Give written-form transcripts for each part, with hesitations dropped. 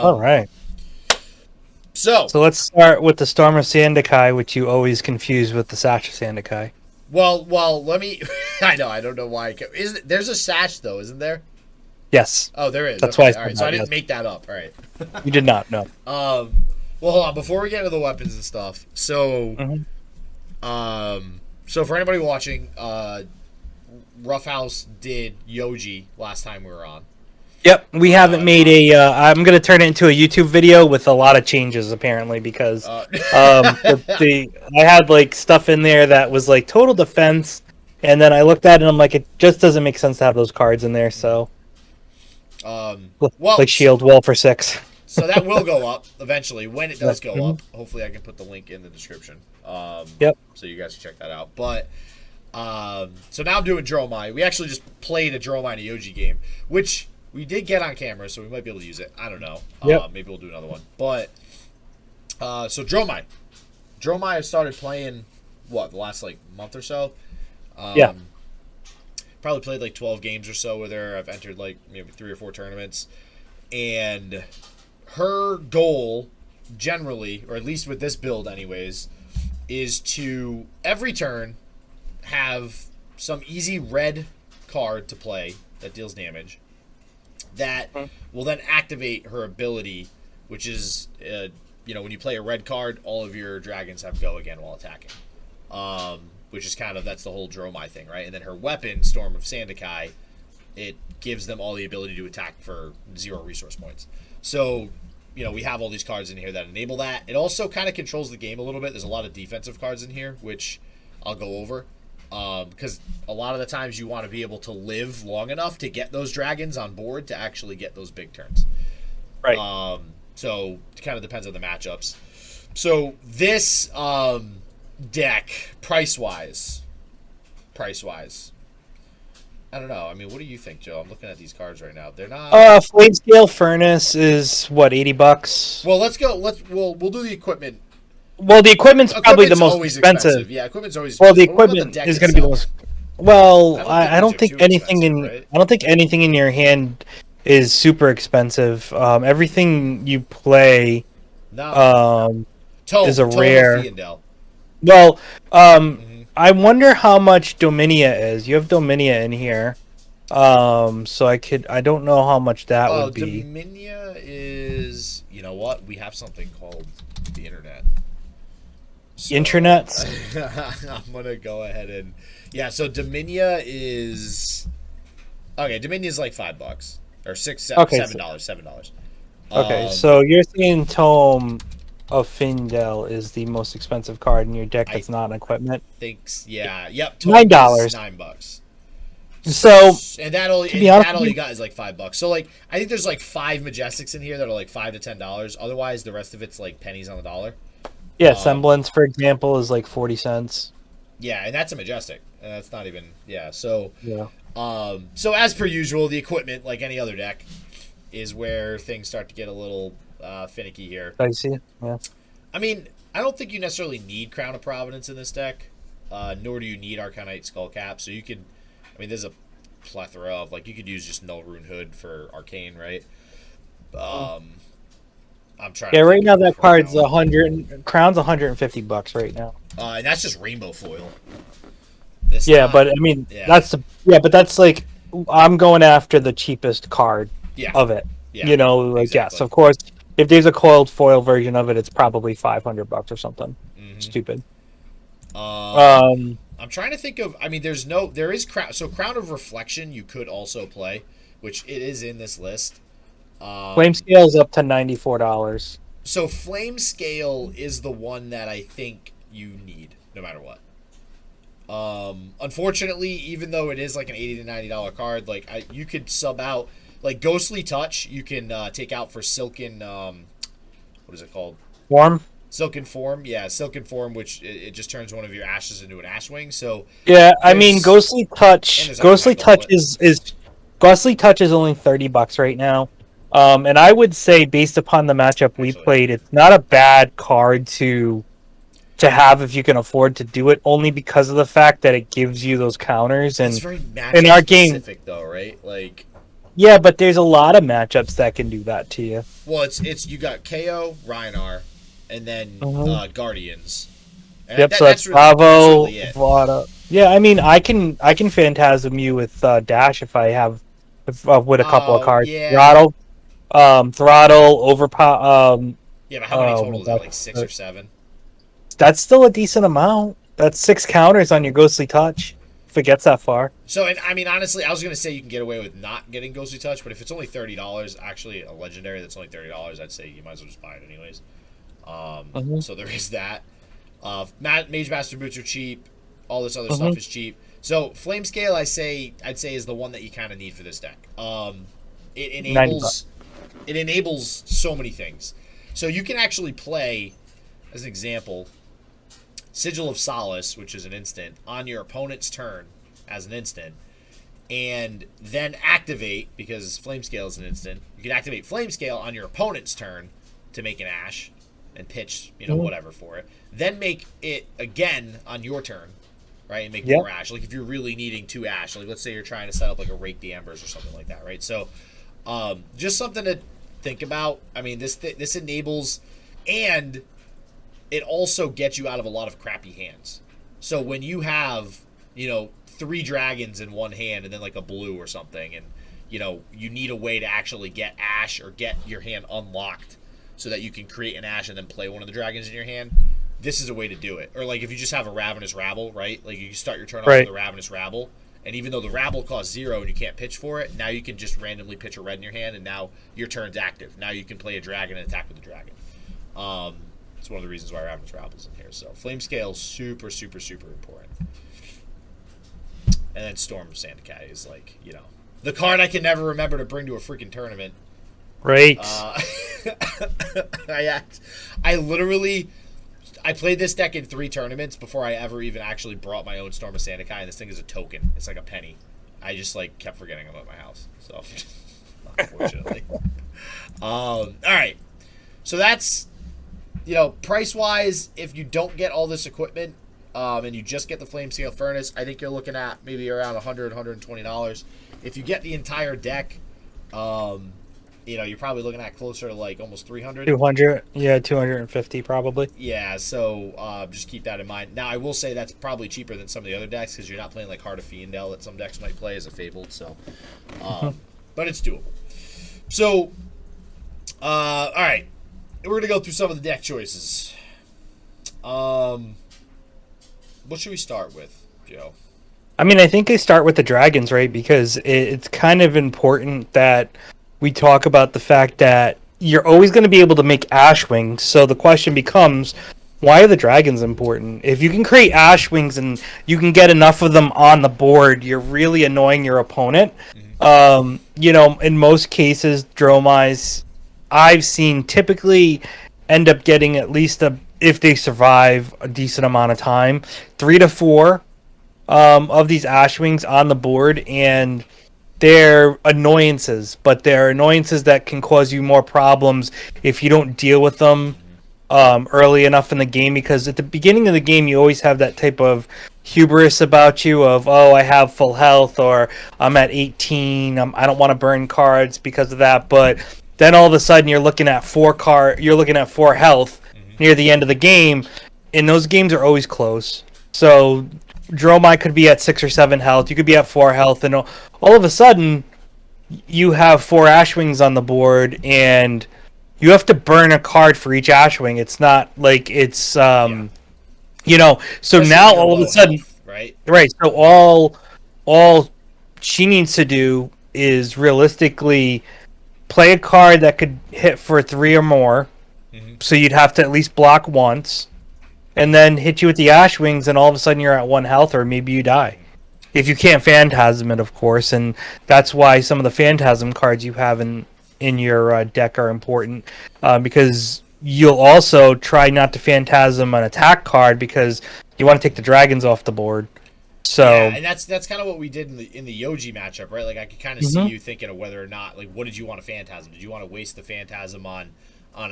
All right. So let's start with the Storm of Sandakai, which you always confuse with the Sash of Sandakai. well, let me. I don't know why. There's a sash though, isn't there? Yes. Oh, there is. That's Okay. why I All right. said So I that, didn't yes. make that up. All right. You did not, no. Well, hold on. Before we get into the weapons and stuff, so, so for anybody watching, Roughhouse did Yoji last time we were on. Yep, we haven't made I'm going to turn it into a YouTube video with a lot of changes, apparently, because I had, like, stuff in there that was, like, total defense, and then I looked at it and I'm like, it just doesn't make sense to have those cards in there, so... Well, like Shield Wall for 6. So that will go up eventually. When it does go up, hopefully I can put the link in the description. Yep. So you guys can check that out. But so now I'm doing Dromai. We actually just played a Dromai and a Yoji game, which we did get on camera, so we might be able to use it. I don't know. Yep. Maybe we'll do another one. But so Dromai. I started playing the last like month or so. Yeah. Probably played like 12 games or so with her. I've entered like maybe 3 or 4 tournaments. And her goal, generally, or at least with this build anyways, is to, every turn, have some easy red card to play that deals damage that will then activate her ability, which is, when you play a red card, all of your dragons have go again while attacking. Which is kind of, that's the whole Dromai thing, right? And then her weapon, Storm of Sandakai, it gives them all the ability to attack for 0 resource points. So, we have all these cards in here that enable that. It also kind of controls the game a little bit. There's a lot of defensive cards in here, which I'll go over. Because a lot of the times you want to be able to live long enough to get those dragons on board to actually get those big turns. Right. So it kind of depends on the matchups. So this deck, price-wise, I don't know. I mean, what do you think, Joe? I'm looking at these cards right now. They're not. Flame Scale Furnace is what, $80? Well, let's go. We'll do the equipment. Well, the equipment's probably the most always expensive. Yeah, equipment's always well, expensive. the equipment is going to be the most. Well, I don't think anything right? I don't think anything in your hand is super expensive. Everything you play, is a rare. Well, I wonder how much Dominia is. You have Dominia in here. So I don't know how much that would be. Dominia is, you know what? We have something called the internet. So, Internets? I'm going to go ahead and, so Dominia is, Dominia is like $5 or $7. Okay, so you're saying Tome of Findel is the most expensive card in your deck that's not an equipment? Yep. $9. $9. So, and that all you got is like $5. So like, I think there's like 5 Majestics in here that are like $5 to $10. Otherwise, the rest of it's like pennies on the dollar. Yeah, Semblance, for example, is like 40 cents. Yeah, and that's a Majestic. And that's not even, so. Yeah. So as per usual, the equipment, like any other deck, is where things start to get a little finicky here. I see. Yeah. I mean, I don't think you necessarily need Crown of Providence in this deck, nor do you need Arcanite Skullcap. So you could, there's a plethora of, like, you could use just Null Rune Hood for Arcane, right? I'm trying. Yeah, right now that card's Crown's $150 right now. And that's just Rainbow Foil. But that's like, I'm going after the cheapest card of it. Yeah, exactly. Yes, of course. If there's a coiled foil version of it, it's probably $500 or something. Stupid. I'm trying to think of. There is Crown. So Crown of Reflection you could also play, which it is in this list. Flame Scale is up to $94. So Flame Scale is the one that I think you need, no matter what. Unfortunately, even though it is like an $80 to $90 card, like you could sub out like Ghostly Touch. You can take out for Silken. What is it called? Form. Silken Form, Silken Form, which it just turns one of your ashes into an Ashwing. So Ghostly Touch. Ghostly Touch is only $30 right now. And I would say, based upon the matchup we played, it's not a bad card to have if you can afford to do it, only because of the fact that it gives you those counters. And it's very in our game, specific, though, right? Like, Yeah, but there's a lot of matchups that can do that to you. Well, it's you got KO, Rhinar, and then Mhm. Guardians. And Yep, so that's that's Bravo, really it. Vada. Yeah, I mean, I can Phantasm you with Dash if I have with a couple of Oh cards. yeah, Throttle, Overpower. yeah. But how many Oh total my is that? god, Like 6 or 7? that's still a decent amount. That's 6 counters on your Ghostly Touch if it gets that far. So, and I mean, honestly, I was gonna say you can get away with not getting Ghostly Touch, but if it's only $30, actually a legendary that's only $30, I'd say you might as well just buy it anyways. Hmm. So there is that. Mage Master boots are cheap. All this other Hmm. stuff is cheap. So Flame Scale, I'd say is the one that you kind of need for this deck. It 90 bucks. enables so many things. So you can actually play, as an example, Sigil of Solace, which is an instant, on your opponent's turn as an instant, and then activate, because Flame Scale is an instant, you can activate Flame Scale on your opponent's turn to make an Ash and pitch, Mhm. whatever for it. Then make it again on your turn, right? And make Yep. more Ash. Like if you're really needing 2 Ash, like let's say you're trying to set up like a Rake the Embers or something like that, right? So just something to think about. I mean, this enables, and it also gets you out of a lot of crappy hands. So when you have, 3 dragons in one hand and then like a blue or something, and you need a way to actually get Ash or get your hand unlocked so that you can create an Ash and then play one of the dragons in your hand. This is a way to do it. Or like if you just have a Ravenous Rabble, right? Like you start your turn off with Right. a Ravenous Rabble, and even though the Rabble costs 0 and you can't pitch for it, now you can just randomly pitch a red in your hand, and now your turn's active. Now you can play a dragon and attack with the dragon. It's one of the reasons why Ravenous Rabble's in here. So Flame Scale is super, super, super important. And then Storm of Sandakai is like, the card I can never remember to bring to a freaking tournament. Right. I literally I played this deck in 3 tournaments before I ever even actually brought my own Storm of Sandakai, and this thing is a token. It's like a penny. I just like kept forgetting about my house. So unfortunately. All right. So that's price wise, if you don't get all this equipment, and you just get the Flame Scale Furnace, I think you're looking at maybe around $100, $120. If you get the entire deck, you're probably looking at closer to like almost 300. 200. Yeah, 250 probably. Yeah, so just keep that in mind. Now, I will say that's probably cheaper than some of the other decks because you're not playing like Heart of Fiendel that some decks might play as a Fabled. So, but it's doable. So, all right, we're gonna go through some of the deck choices. What should we start with, Joe? I mean, I think they start with the dragons, right? Because it's kind of important that we talk about the fact that you're always going to be able to make ash wings. So the question becomes, why are the dragons important? If you can create ash wings and you can get enough of them on the board, you're really annoying your opponent. In most cases, Dromais I've seen typically end up getting at least if they survive a decent amount of time, 3 to 4 of these Ashwings on the board, and they're annoyances, but they're annoyances that can cause you more problems if you don't deal with them early enough in the game. Because at the beginning of the game, you always have that type of hubris about you of, oh, I have full health, or I'm at 18, I don't want to burn cards because of that. But then all of a sudden, you're looking at 4 health near the end of the game, and those games are always close. So Dromai could be at 6 or 7 health. You could be at 4 health, and all of a sudden, you have 4 Ashwings on the board, and you have to burn a card for each Ashwing. It's not like it's So Especially now when you're all of a low sudden, health, right? right? So all she needs to do is realistically play a card that could hit for 3 or more. So you'd have to at least block once, and then hit you with the Ash Wings, and all of a sudden you're at 1 health, or maybe you die. If you can't Phantasm it, of course, and that's why some of the Phantasm cards you have in your deck are important, because you'll also try not to Phantasm an attack card because you want to take the dragons off the board. So Yeah, and that's kind of what we did in the Yoji matchup, right? Like I could kind of see Mhm. you thinking of whether or not, like, what did you want to Phantasm? Did you want to waste the Phantasm on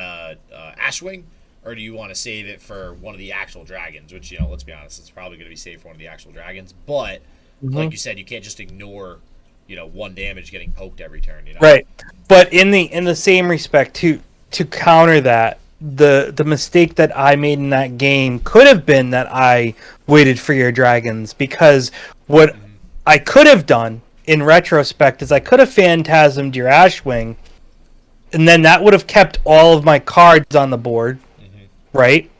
a Ashwing, or do you want to save it for one of the actual dragons? Which let's be honest, it's probably going to be saved for one of the actual dragons. But like Mhm. you said, you can't just ignore one damage getting poked every turn. Right, but in the same respect, to counter that, the mistake that I made in that game could have been that I waited for your dragons, because what I could have done in retrospect is I could have phantasmed your Ashwing, and then that would have kept all of my cards on the board, right?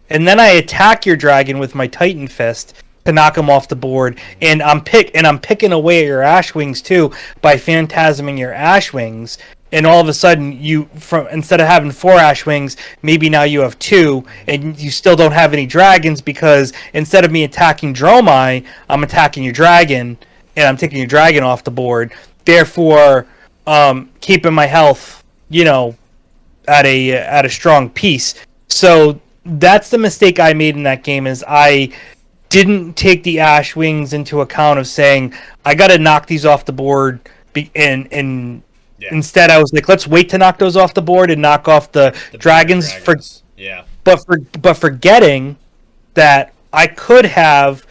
And then I attack your dragon with my Titan Fist to knock him off the board, and I'm picking away at your Ashwings too by phantasming your Ashwings, and all of a sudden instead of having 4 Ashwings, maybe now you have 2, and you still don't have any dragons, because instead of me attacking Dromai, I'm attacking your dragon, and I'm taking your dragon off the board, therefore keeping my health, at a strong piece. So that's the mistake I made in that game, is I didn't take the Ashwings into account of saying I got to knock these off the board, and instead I was like, let's wait to knock those off the board and knock off the dragons. But forgetting that I could have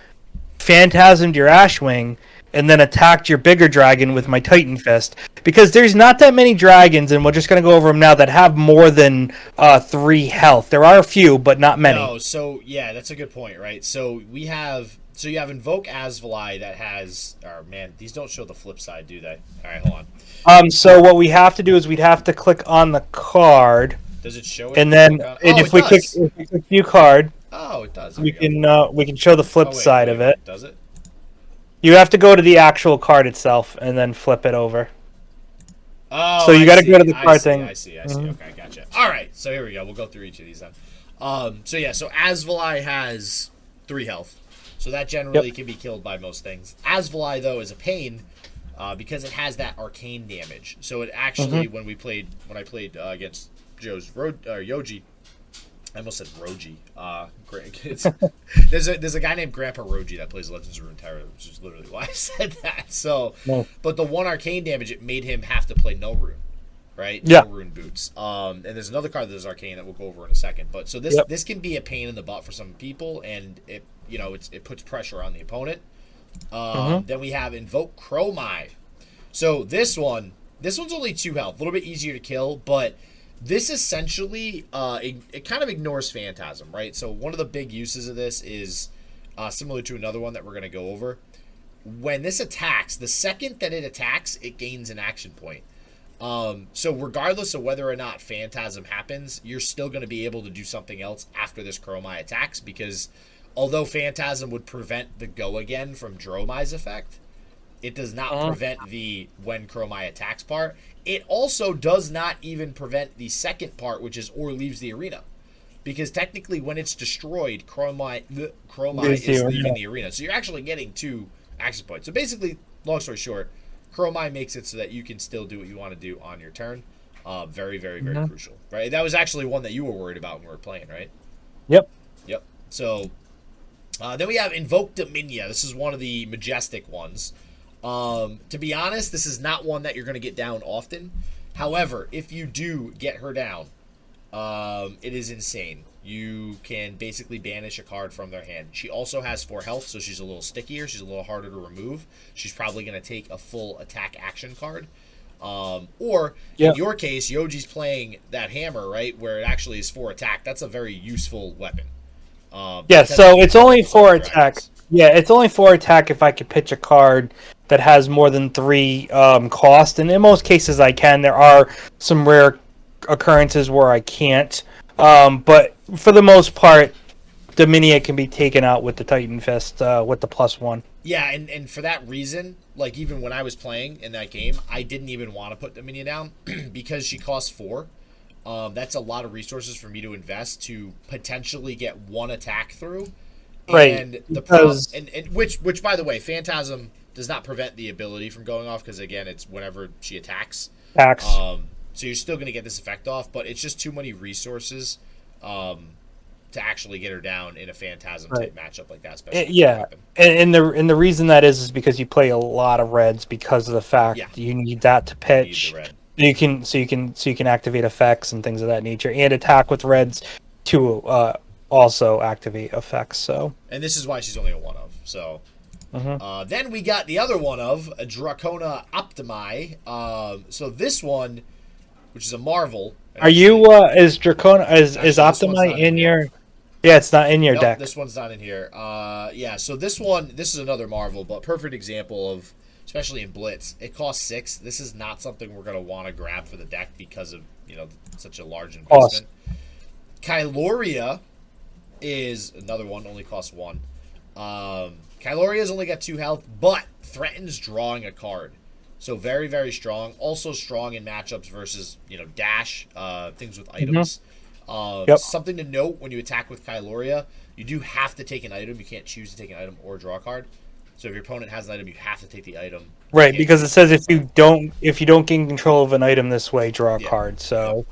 phantasmed your Ashwing and then attacked your bigger dragon with my Titan Fist, because there's not that many dragons, and we're just going to go over them now, that have more than 3 health. There are a few, but not many. No, so yeah, that's a good point, right? So you have Invoke Asvali that has, oh man, these don't show the flip side, do they? All right, hold on. So what we have to do is we'd have to click on the card. Does it show it? And then if we click view card, it does. We can show the flip side of it. Does it? You have to go to the actual card itself and then flip it over. Oh, so you got to go to the card thing. I see. Okay, gotcha. All right, so here we go. We'll go through each of these then. So Asvali has 3 health, so that generally can be killed by most things. Asvali, though, is a pain because it has that arcane damage. So it actually, when I played against Yoji, I almost said Roji. There's a guy named Grandpa Roji that plays Legends of Runeterra, which is literally why I said that. So, but the 1 arcane damage, it made him have to play no rune, right? Yeah. No rune boots. And there's another card that's arcane that we'll go over in a second. But so this can be a pain in the butt for some people, and it puts pressure on the opponent. Then we have Invoke Dromai. So this one's only 2 health, a little bit easier to kill, but this essentially, it kind of ignores Phantasm, right? So one of the big uses of this is similar to another one that we're going to go over. When this attacks, the second that it attacks, it gains an action point. So regardless of whether or not Phantasm happens, you're still going to be able to do something else after this Dromai attacks, because although Phantasm would prevent the go again from Dromai's effect, it does not prevent the when Dromai attacks part. It also does not even prevent the second part, which is or leaves the arena. Because technically when it's destroyed, Dromai is leaving the arena. So you're actually getting 2 action points. So basically, long story short, Dromai makes it so that you can still do what you want to do on your turn. Very, very, very crucial. Right? That was actually one that you were worried about when we were playing, right? Yep. So then we have Invoke Dominia. This is one of the majestic ones. To be honest, this is not one that you're going to get down often. However, if you do get her down, it is insane. You can basically banish a card from their hand. She also has 4 health, so she's a little stickier. She's a little harder to remove. She's probably going to take a full attack action card. Or, in your case, Yoji's playing that hammer, right, where it actually is 4 attack. That's a very useful weapon. So it's only 4 attack. Yeah, it's only 4 attack if I could pitch a card that has more than 3 cost, and in most cases I can. There are some rare occurrences where I can't, but for the most part, Dominia can be taken out with the Titan Fist with the +1. Yeah, and for that reason, like even when I was playing in that game, I didn't even want to put Dominia down because she costs 4. That's a lot of resources for me to invest to potentially get 1 attack through. And the problem, and which by the way, Phantasm does not prevent the ability from going off, because again, it's whenever she attacks. So you're still going to get this effect off, but it's just too many resources to actually get her down in a Phantasm type matchup like that. Especially and the reason that is because you play a lot of reds, because of the fact you need that to pitch. You can activate effects and things of that nature, and attack with reds to also activate effects. So, and this is why she's only a 1 of. So, Then we got the other one of a Dracona Optimi. So this one, which is a Marvel. Are you is Dracona is Optima in your? Yeah, it's not in your Nope, deck. this one's not in here. Yeah, so this is another Marvel, but perfect example of, especially in Blitz, it costs 6. This is not something we're gonna want to grab for the deck because of such a large investment. Kyloria is another one, only costs 1. Kyloria's only got 2 health, but threatens drawing a card. So very, very strong. Also strong in matchups versus, dash, things with items. Something to note when you attack with Kyloria, you do have to take an item. You can't choose to take an item or draw a card. So if your opponent has an item, you have to take the item. Right, because it says if you don't gain control of an item this way, draw a card. So,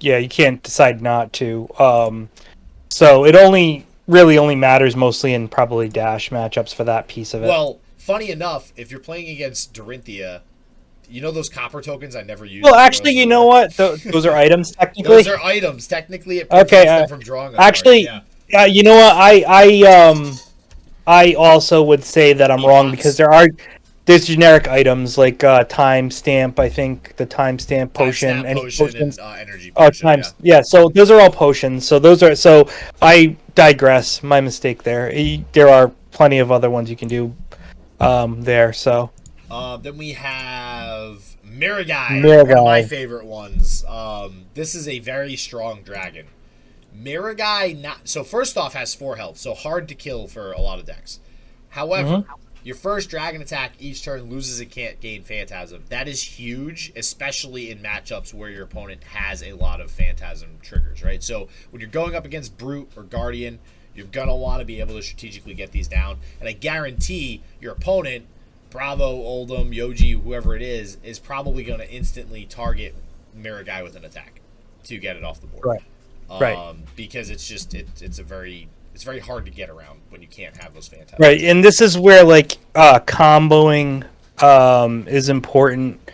you can't decide not to. So it really only matters mostly in probably dash matchups for that piece of it. Well, funny enough, if you're playing against Dorinthia, those copper tokens I never use. Well, actually, you know what? Those are items technically. Those are items technically. It prevents them from drawing. Actually, you know what? I also would say that I'm wrong because there's generic items like timestamp. I think the timestamp potion, any potions, energy potion. So those are all potions. So I digress. My mistake there. There are plenty of other ones you can do there. So then we have Miragai, one of my favorite ones. This is a very strong dragon. Miragai, so first off, has 4 health, so hard to kill for a lot of decks. However, your first dragon attack each turn loses and can't gain Phantasm. That is huge, especially in matchups where your opponent has a lot of Phantasm triggers, right? So when you're going up against Brute or Guardian, you're going to want to be able to strategically get these down. And I guarantee your opponent, Bravo, Oldham, Yoji, whoever it is probably going to instantly target Miragai with an attack to get it off the board. Right. Because it's very hard to get around when you can't have those Phantasms. Right, and this is where comboing is important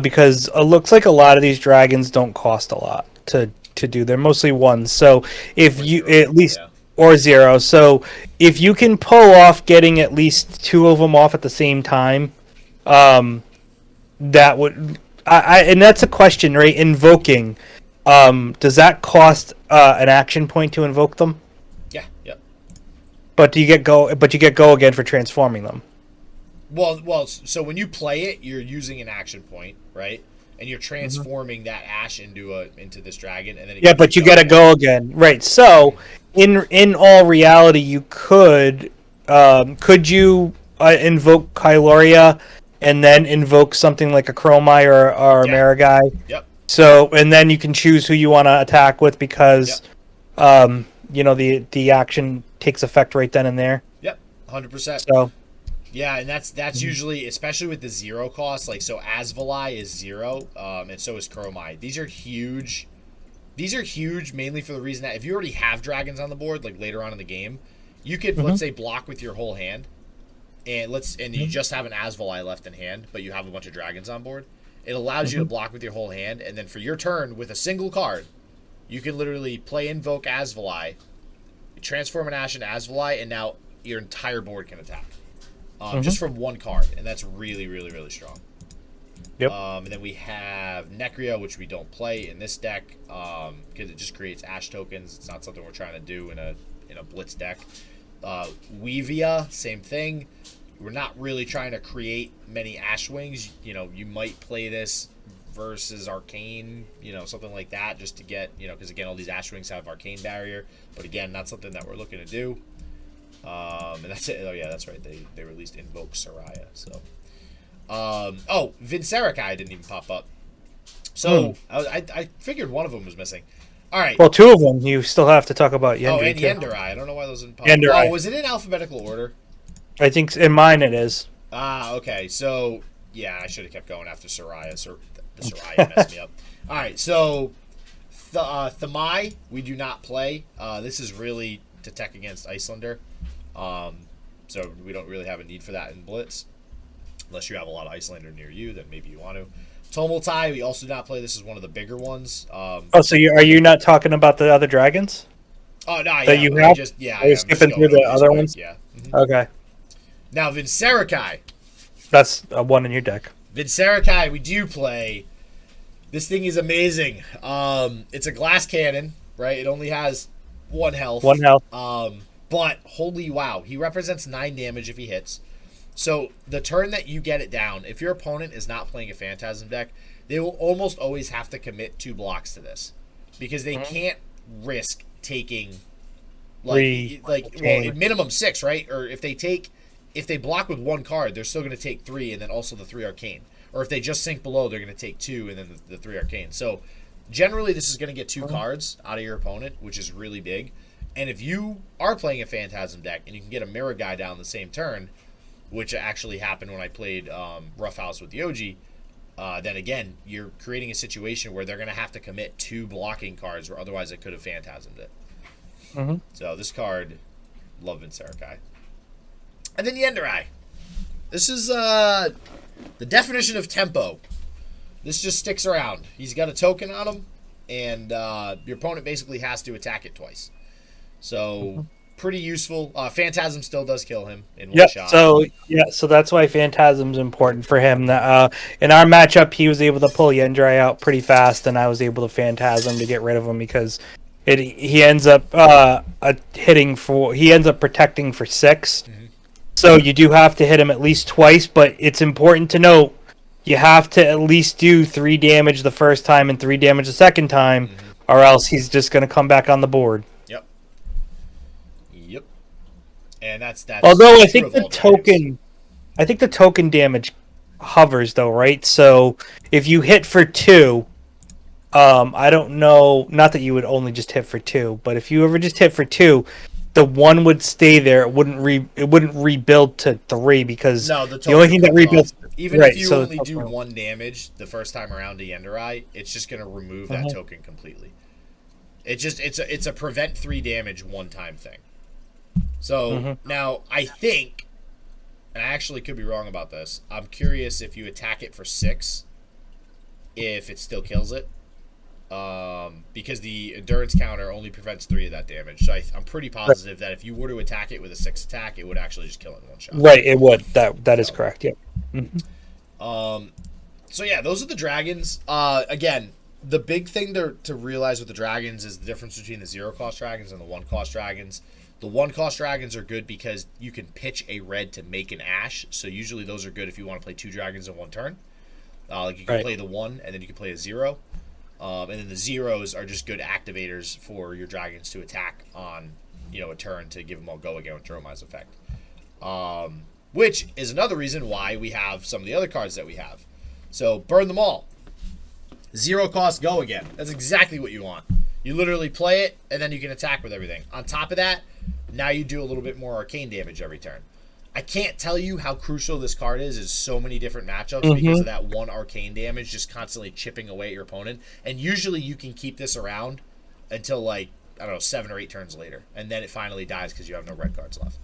because it looks like a lot of these dragons don't cost a lot to do. They're mostly 1. So if you at least or 0. So if you can pull off getting at least 2 of them off at the same time, that would and that's a question, right? Invoking. Does that cost an action point to invoke them? Yeah. Yep. But you get go again for transforming them. Well. So when you play it, you're using an action point, right? And you're transforming that ash into this dragon, and then but you get to go again, right? So in all reality, you could you invoke Kyloria and then invoke something like a Dromai or a Miragai? Yep. So, and then you can choose who you want to attack with because, the action takes effect right then and there. Yep, 100%. So, yeah, and that's usually, especially with the 0 cost, so Asvalai is 0, and so is Dromai. These are huge. These are huge mainly for the reason that if you already have dragons on the board, later on in the game, you could, let's say, block with your whole hand, and you just have an Asvalai left in hand, but you have a bunch of dragons on board. It allows you to block with your whole hand, and then for your turn, with a single card, you can literally play Invoke Asvalai, transform an Ash into Asvalai, and now your entire board can attack. Just from 1 card, and that's really, really, really strong. Yep. And then we have Necria, which we don't play in this deck, because it just creates Ash tokens. It's not something we're trying to do in a Blitz deck. Weavia, same thing. We're not really trying to create many Ash Wings. You might play this versus Arcane, something like that, just to get, because again, all these Ash Wings have Arcane Barrier. But again, not something that we're looking to do. And that's it. Oh yeah, that's right. They released Invoke Soraya. So, Vincerikai didn't even pop up. So I figured one of them was missing. All right. Well, 2 of them. You still have to talk about Yendrai. Oh, and Yenderai. I don't know why those didn't pop up. Oh, was it in alphabetical order? I think in mine it is. Okay. So, yeah, I should have kept going after Soraya. The Soraya messed me up. All right. So, Thamai, we do not play. This is really to tech against Icelander. So, we don't really have a need for that in Blitz. Unless you have a lot of Icelander near you, then maybe you want to. Tumultai, we also do not play. This is one of the bigger ones. So are you not talking about the other dragons? Oh, no, that you have? Are you skipping through the other ones? Yeah. Okay. Now, Vincerakai. That's a 1 in your deck. Vincerakai, we do play. This thing is amazing. It's a glass cannon, right? It only has 1 health. 1 health. But holy wow, he represents 9 damage if he hits. So the turn that you get it down, if your opponent is not playing a Phantasm deck, they will almost always have to commit 2 blocks to this, because they can't risk taking minimum 6, right? Or if they block with 1 card, they're still going to take 3, and then also the 3 arcane. Or if they just sink below, they're going to take 2 and then the 3 arcane. So generally, this is going to get 2 cards out of your opponent, which is really big. And if you are playing a Phantasm deck and you can get a Mirror Guy down the same turn, which actually happened when I played Rough House with the OG, then again, you're creating a situation where they're going to have to commit 2 blocking cards, where otherwise it could have Phantasmed it. So this card, love Vincerakai. And then Yenderai. This is the definition of tempo. This just sticks around. He's got a token on him, and your opponent basically has to attack it twice. So pretty useful. Phantasm still does kill him in 1 shot. So that's why Phantasm's important for him. In our matchup, he was able to pull Yenderai out pretty fast, and I was able to Phantasm to get rid of him because he ends up protecting for 6. So you do have to hit him at least twice, but it's important to note you have to at least do 3 damage the first time and 3 damage the second time, or else he's just going to come back on the board. Yep. And that's although I think the token damage hovers though, right? So if you hit for 2, I don't know, not that you would only just hit for 2, but if you ever just hit for 2, the 1 would stay there. It wouldn't rebuild to 3, because the only thing that rebuilds, even if you only do 1 damage the first time around to Yenderai, it's just going to remove that token completely. It's a prevent 3 damage 1-time thing. So now I think, and I actually could be wrong about this, I'm curious if you attack it for 6, if it still kills it. Because the endurance counter only prevents 3 of that damage. So I'm pretty positive that if you were to attack it with a 6 attack, it would actually just kill it in 1 shot. Right, it would. That is correct. Yeah. So yeah, those are the dragons. Again, the big thing to realize with the dragons is the difference between the 0-cost dragons and the 1-cost dragons. The 1-cost dragons are good because you can pitch a red to make an ash. So usually those are good if you want to play 2 dragons in 1 turn. Like you can play the 1 and then you can play a 0. And then the 0s are just good activators for your dragons to attack on, a turn to give them all go again with Dromai's effect. Which is another reason why we have some of the other cards that we have. So burn them all. 0 cost, go again. That's exactly what you want. You literally play it, and then you can attack with everything. On top of that, now you do a little bit more arcane damage every turn. I can't tell you how crucial this card is so many different matchups because of that 1 arcane damage just constantly chipping away at your opponent. And usually you can keep this around until 7 or 8 turns later. And then it finally dies because you have no red cards left.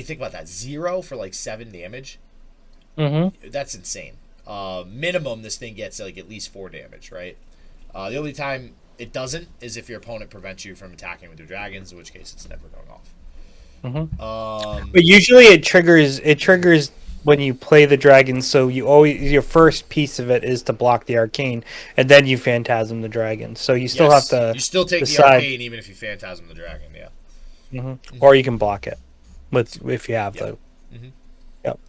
Think about that. 0 for 7 damage. That's insane. Minimum, this thing gets at least 4 damage, right? The only time it doesn't is if your opponent prevents you from attacking with your dragons, in which case it's never going off. But usually it triggers when you play the dragon, so your first piece of it is to block the arcane, and then you Phantasm the dragon. So you still have to take decide. The arcane even if you Phantasm the dragon, yeah. Or you can block it if you have the. Yep.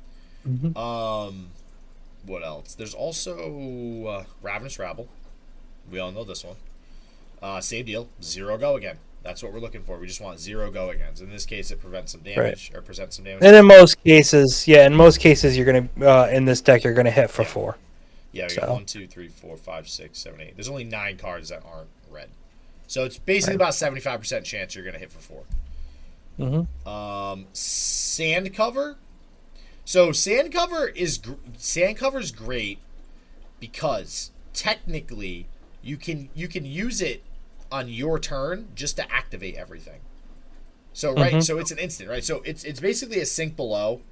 What else? There's also Ravenous Rabble. We all know this one. Same deal. 0 go again. That's what we're looking for. We just want 0 go agains. In this case, it prevents some damage or presents some damage. And in most cases, you're gonna in this deck you're gonna hit for 4. Yeah, we got 1, 2, 3, 4, 5, 6, 7, 8. There's only 9 cards that aren't red, so it's basically about 75% chance you're gonna hit for 4. Sand cover. So sand cover is great because technically you can use it on your turn just to activate everything. So so it's an instant, right? So it's basically a sink below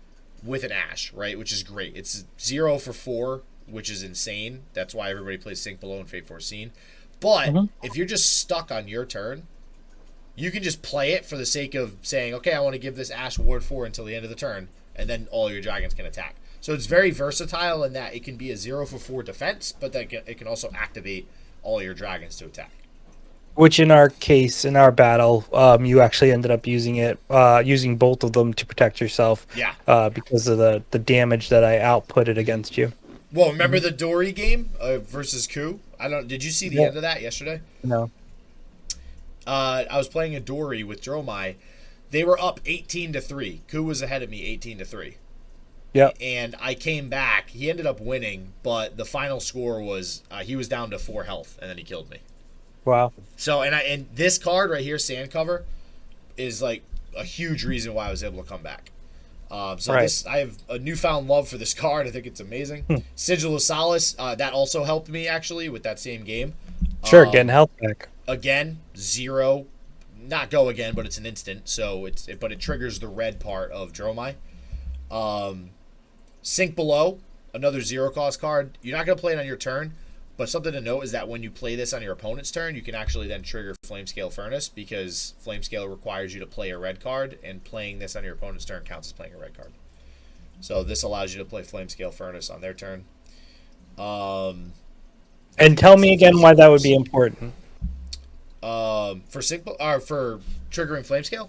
with an ash, right? Which is great. It's 0 for 4, which is insane. That's why everybody plays sink below and Fate Foreseen. But if you're just stuck on your turn, you can just play it for the sake of saying, okay, I want to give this Ash Ward 4 until the end of the turn, and then all your dragons can attack. So it's very versatile in that it can be a 0 for 4 defense, but that it can also activate all your dragons to attack. Which in our case, in our battle, you actually ended up using it, using both of them to protect yourself. Yeah. Because of the damage that I outputted against you. Well, remember the Dory game versus Ku? Did you see the end of that yesterday? No. I was playing a Dory with Dromai. They were up 18-3. Ku was ahead of me 18-3. Yeah. And I came back. He ended up winning, but the final score was he was down to 4 health, and then he killed me. Wow. So and this card right here, Sand Cover, is like a huge reason why I was able to come back. Right. I have a newfound love for this card. I think it's amazing. Sigil of Solace, that also helped me actually with that same game. Sure, getting health back. Again, 0, not go again, but it's an instant. So but it triggers the red part of Dromai. Sink Below, another 0 cost card. You're not gonna play it on your turn. But something to note is that when you play this on your opponent's turn, you can actually then trigger Flamescale Furnace because Flamescale requires you to play a red card, and playing this on your opponent's turn counts as playing a red card. So this allows you to play Flamescale Furnace on their turn. And tell me again why that would be important. For triggering Flamescale?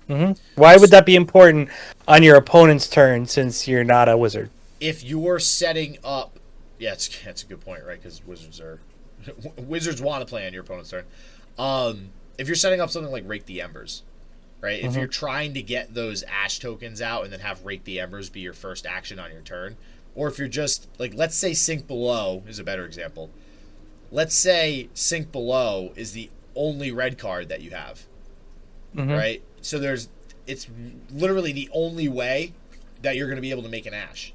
Mm-hmm. Why would that be important on your opponent's turn since you're not a wizard? If you're setting up... Yeah, that's a good point, right? Because wizards want to play on your opponent's turn. If you're setting up something like Rake the Embers, right? Mm-hmm. If you're trying to get those Ash tokens out and then have Rake the Embers be your first action on your turn, or if you're just like, let's say Sink Below is a better example. Let's say Sink Below is the only red card that you have, right? So it's literally the only way that you're going to be able to make an Ash.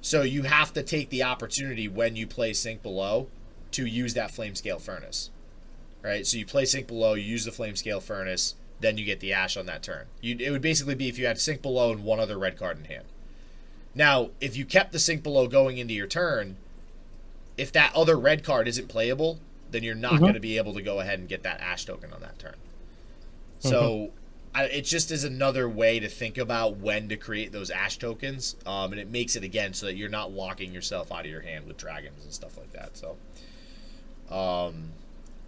So you have to take the opportunity when you play Sink Below to use that Flamescale Furnace, right? So you play Sink Below, you use the Flamescale Furnace, then you get the Ash on that turn. It would basically be if you had Sink Below and one other red card in hand. Now, if you kept the Sink Below going into your turn, if that other red card isn't playable, then you're not going to be able to go ahead and get that Ash token on that turn. So... it just is another way to think about when to create those Ash tokens, and it makes it, again, so that you're not locking yourself out of your hand with dragons and stuff like that.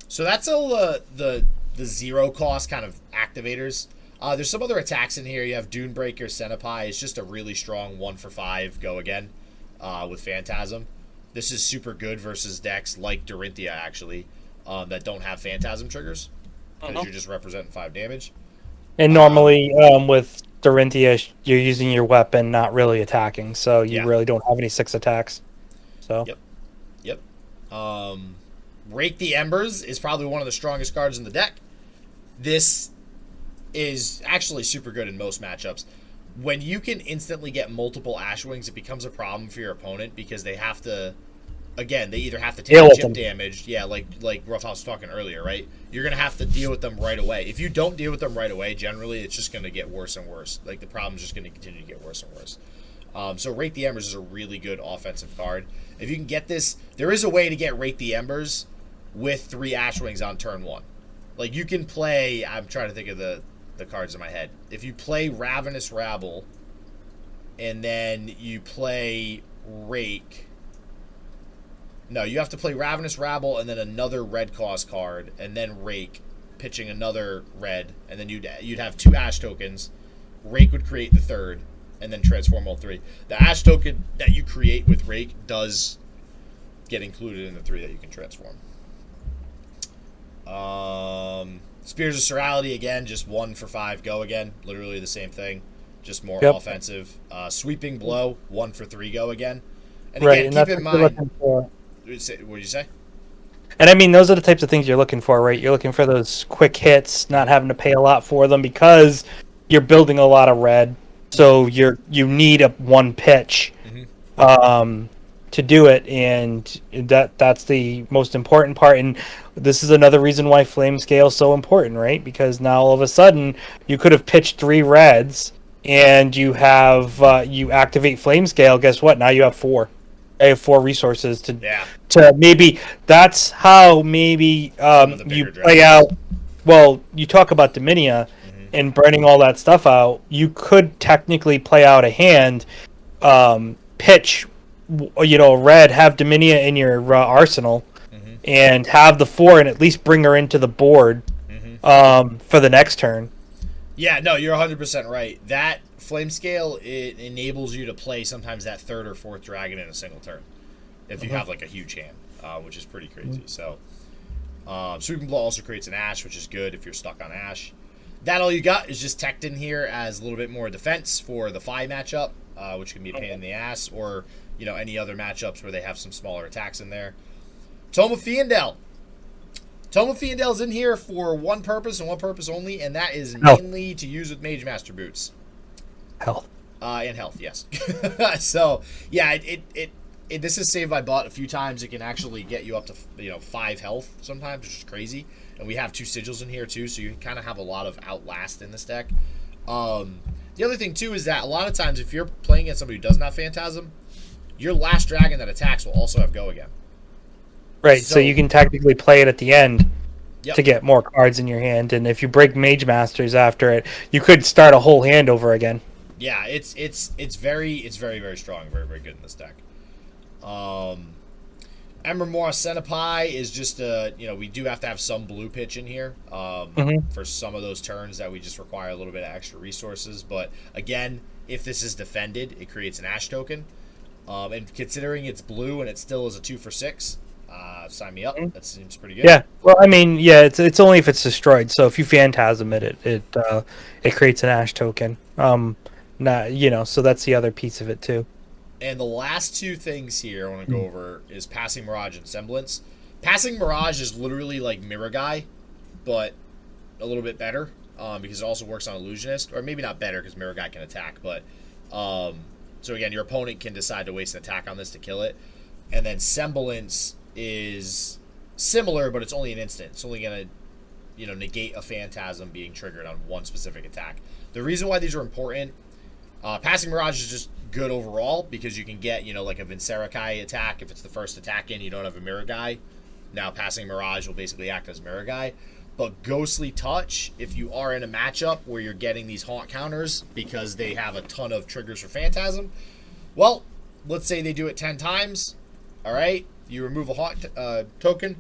So that's all the 0 cost kind of activators. There's some other attacks in here. You have Dunebreaker, Centipede. It's just a really strong 1 for 5 go again with Phantasm. This is super good versus decks like Dorinthia, actually, that don't have Phantasm triggers, because you're just representing 5 damage. And normally, with Dorinthia, you're using your weapon, not really attacking, so you really don't have any 6 attacks. So. Yep. Rake the Embers is probably one of the strongest cards in the deck. This is actually super good in most matchups. When you can instantly get multiple Ash Wings, it becomes a problem for your opponent because they have to... Again, they either have to take chip damage, like Roughhouse was talking earlier, right? You're going to have to deal with them right away. If you don't deal with them right away, generally, it's just going to get worse and worse. Like, the problem's just going to continue to get worse and worse. So Rake the Embers is a really good offensive card. If you can get this, there is a way to get Rake the Embers with 3 Ash Wings on turn 1. Like, you can play, I'm trying to think of the cards in my head. If you play Ravenous Rabble, and then you play Rake... No, you have to play Ravenous Rabble and then another red cost card, and then Rake, pitching another red, and then you'd have 2 Ash tokens. Rake would create the 3rd, and then transform all 3. The Ash token that you create with Rake does get included in the 3 that you can transform. Spears of Serality, again, just 1 for 5 go again. Literally the same thing, just more offensive. Sweeping Blow, 1 for 3 go again. And again, keep in mind... What did you say? And I mean, those are the types of things you're looking for, right? You're looking for those quick hits, not having to pay a lot for them because you're building a lot of red. So you need a 1 pitch to do it, and that's the most important part. And this is another reason why Flamescale is so important, right? Because now all of a sudden you could have pitched 3 reds, and you have you activate Flamescale. Guess what? Now you have 4. I have 4 resources to maybe that's how maybe you play out well, you talk about Dominia and burning all that stuff out. You could technically play out a hand, pitch, red, have Dominia in your arsenal, and have the 4 and at least bring her into the board for the next turn. Yeah, no, you're 100% right. That flame scale, it enables you to play sometimes that 3rd or 4th dragon in a single turn if you have like a huge hand, which is pretty crazy. So Sweeping Blow also creates an Ash, which is good if you're stuck on Ash. That all you got is just teched in here as a little bit more defense for the Fi matchup, which can be a pain in the ass, or any other matchups where they have some smaller attacks in there. Tome of Fiendel. Tome of Fiendel's in here for one purpose and one purpose only, and that is mainly to use with Mage Master boots. Health. And health, yes. So, yeah, this is Save by Butt a few times. It can actually get you up to 5 health sometimes, which is crazy. And we have 2 sigils in here too, so you kind of have a lot of Outlast in this deck. The other thing too is that a lot of times if you're playing against somebody who doesn't have Phantasm, your last dragon that attacks will also have Go Again. Right, so you can technically play it at the end Yep. to get more cards in your hand, and if you break Mage Masters after it, you could start a whole hand over again. Yeah, it's very, very strong, very, very good in this deck. Embermore Centipi is just we do have to have some blue pitch in here for some of those turns that we just require a little bit of extra resources. But again, if this is defended, it creates an Ash token. And considering it's blue and it still is a 2 for 6, sign me up. That seems pretty good. Yeah, well, I mean, yeah, it's only if it's destroyed. So if you Phantasm it creates an Ash token. So that's the other piece of it too. And the last 2 things here I want to go over is Passing Mirage and Semblance. Passing Mirage is literally like Mirror Guy, but a little bit better because it also works on Illusionist. Or maybe not better because Mirror Guy can attack, but so again, your opponent can decide to waste an attack on this to kill it. And then Semblance is similar, but it's only an instant. It's only going to negate a Phantasm being triggered on one specific attack. The reason why these are important, Passing Mirage is just good overall because you can get, like a Vincerakai attack. If it's the first attack in, you don't have a Mirror Guy. Now Passing Mirage will basically act as Mirror Guy. But Ghostly Touch, if you are in a matchup where you're getting these haunt counters because they have a ton of triggers for Phantasm, well, let's say they do it 10 times. All right, you remove a haunt token,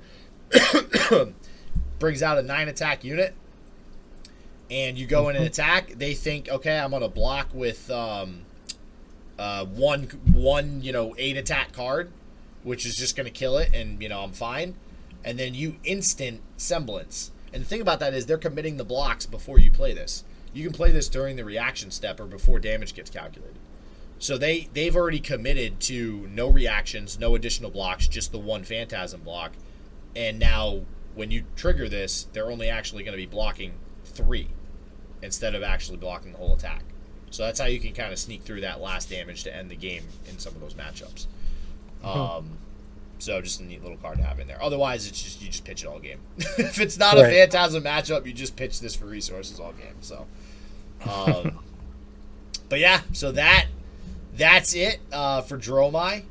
brings out a 9 attack unit, and you go in and attack. They think, okay, I'm gonna block with one 8 attack card, which is just gonna kill it, and I'm fine. And then you instant Semblance. And the thing about that is they're committing the blocks before you play this. You can play this during the reaction step or before damage gets calculated. So they've already committed to no reactions, no additional blocks, just the 1 Phantasm block. And now when you trigger this, they're only actually going to be blocking 3 instead of actually blocking the whole attack. So that's how you can kind of sneak through that last damage to end the game in some of those matchups. So just a neat little card to have in there. Otherwise, it's just you just pitch it all game. If it's not a Phantasm matchup, you just pitch this for resources all game. So, but yeah, so that's it for Dromai.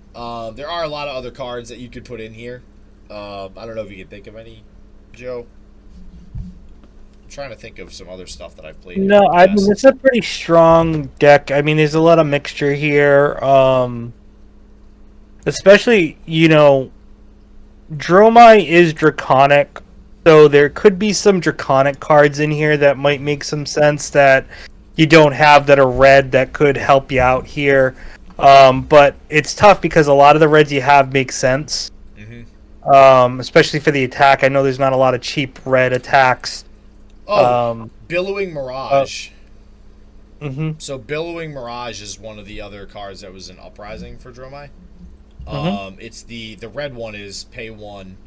There are a lot of other cards that you could put in here. I don't know if you can think of any, Joe. I'm trying to think of some other stuff that I've played. No, I mean it's a pretty strong deck. I mean, there's a lot of mixture here. Especially, Dromai is Draconic, so there could be some Draconic cards in here that might make some sense that you don't have that are red that could help you out here. But it's tough because a lot of the reds you have make sense, especially for the attack. I know there's not a lot of cheap red attacks. Billowing Mirage. So Billowing Mirage is one of the other cards that was in Uprising for Dromai. It's the red one is pay 1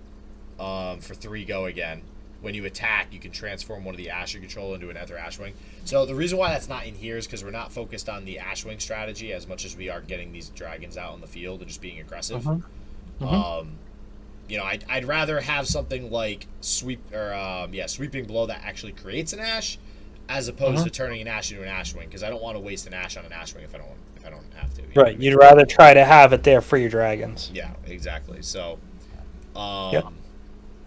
for 3 Go Again. When you attack, you can transform one of the Ash you control into an Ether Ashwing. So the reason why that's not in here is because we're not focused on the Ashwing strategy as much as we are getting these dragons out on the field and just being aggressive. I'd rather have something like Sweeping Blow that actually creates an Ash, as opposed to turning an Ash into an Ashwing, because I don't want to waste an Ash on an Ashwing if I don't have to. Right, you'd rather try to have it there for your dragons. Yeah, exactly. So,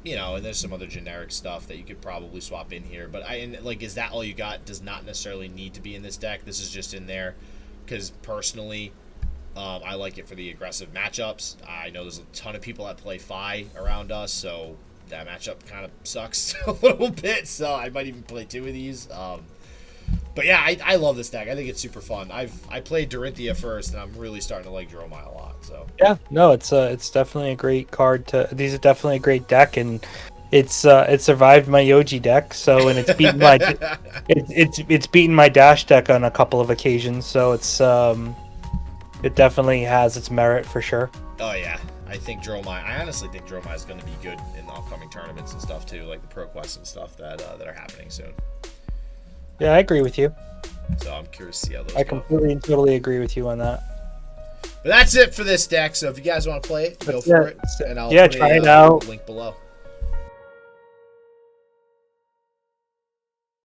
you know, and there's some other generic stuff that you could probably swap in here. But is that all you got? Does not necessarily need to be in this deck. This is just in there because personally, I like it for the aggressive matchups. I know there's a ton of people that play Fi around us, so that matchup kind of sucks a little bit. So I might even play 2 of these. But yeah, I love this deck. I think it's super fun. I played Dorinthia first, and I'm really starting to like Dromai a lot. So yeah, no, it's definitely a great card. These are definitely a great deck, and it survived my Yoji deck. So and it's beaten my it's beaten my Dash deck on a couple of occasions. So it definitely has its merit for sure. Oh yeah, I honestly think Dromai is going to be good in the upcoming tournaments and stuff too, like the Pro Quests and stuff that are happening soon. Yeah, I agree with you. So I'm curious to see how those I go. completely and totally agree with you on that. But that's it for this deck. So if you guys want to play it, go for it. And I'll try it out. Link below.